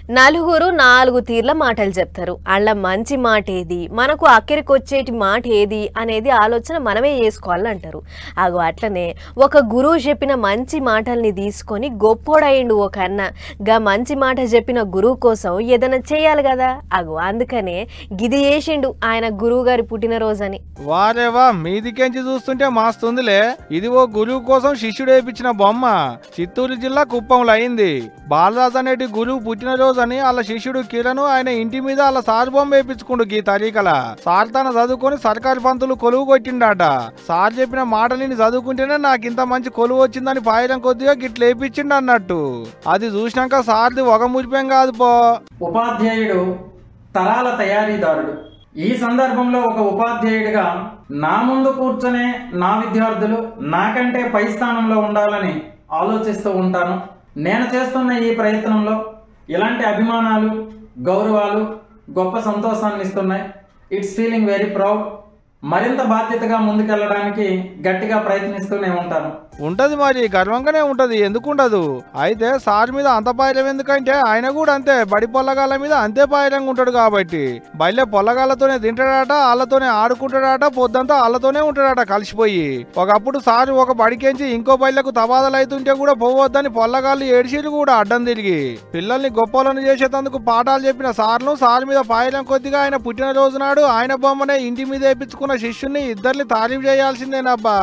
నలుగురు నాలుగు తీర్ల మాటలు చెప్తారు. అలా మంచి మాట ఏది, మనకు అక్కడికొచ్చేటి మాట ఏది అనేది ఆలోచన మనమే చేసుకోవాలంటారు. అగో అట్లనే ఒక గురువు చెప్పిన మంచి మాటల్ని తీసుకొని గొప్పోడయిండు ఒక అన్న. గా మంచి మాట చెప్పిన గురువు కోసం ఏదైనా చేయాలి కదా. అగో అందుకనే గిది చేసిండు ఆయన గురువు గారి పుట్టినరోజని. వారేవా మీదికెంచి చూస్తుంటే మాస్తుందిలే. ఇది ఓ గురువు కోసం శిష్యుడు వేయించిన బొమ్మ. చిత్తూరు జిల్లా కుప్పంలో అయింది. బాలరాజు అనేటి గురువు పుట్టినరోజు అని వాళ్ళ శిష్యుడు కిరణ్ ఆయన ఇంటి మీద వాళ్ళ సార్ బొమ్మ వేయించుకుండు. ఈ తరీకల సార్ తన చదువుకొని సర్కారు పంతులు కొలువు కొట్టిండట. సార్ చెప్పిన మాటలని చదువుకుంటేనే నాకు ఇంత మంచి కొలువు వచ్చిందని పాయడం కొద్దిగా గిట్ల వేయించిండు అన్నట్టు. అది చూసినాక సార్ది ఒక మురిపేం కాదు పో. ఉపాధ్యాయుడు తరాల తయారీదారుడు. ఈ సందర్భంలో ఒక ఉపాధ్యాయుడిగా నా ముందు కూర్చొనే నా విద్యార్థులు నాకంటే పై స్థానంలో ఉండాలని ఆలోచిస్తూ ఉంటాను. నేను చేస్తున్న ఈ ప్రయత్నంలో ఇలాంటి అభిమానాలు, గౌరవాలు గొప్ప సంతోషాన్ని ఇస్తున్నాయి. It's feeling very proud. మరింత బాధ్యతగా ముందుకెళ్ళడానికి గట్టిగా ప్రయత్నిస్తూనే ఉంటాను. ఉంటది మరి, గర్వంగానే ఉంటది, ఎందుకుండదు. అయితే సార్ మీద అంత పాయరం ఎందుకంటే ఆయన కూడా అంతే బడి పొల్లగాళ్ళ మీద అంతే పాయరంగా ఉంటాడు కాబట్టి. బయట పొల్లగాళ్ళతోనే తింటాడట, వాళ్ళతోనే ఆడుకుంటాడట, పొద్దంతా వాళ్ళతోనే ఉంటాడట కలిసిపోయి. ఒకప్పుడు సార్ ఒక బడికెంచి ఇంకో బయలకు తబాదలు అవుతుంటే కూడా పోవద్దని పొల్లగాళ్ళు ఏడిసిరు కూడా అడ్డం తిరిగి. పిల్లల్ని గొప్పలను చేసేందుకు పాఠాలు చెప్పిన సార్ మీద పాయరం కొద్దిగా ఆయన పుట్టినరోజు నాడు ఆయన బొమ్మనే ఇంటి మీద వేయించుకున్న శిష్యుని ఇద్దరిని తారీఫ్ చేయాల్సిందేనబ్బా.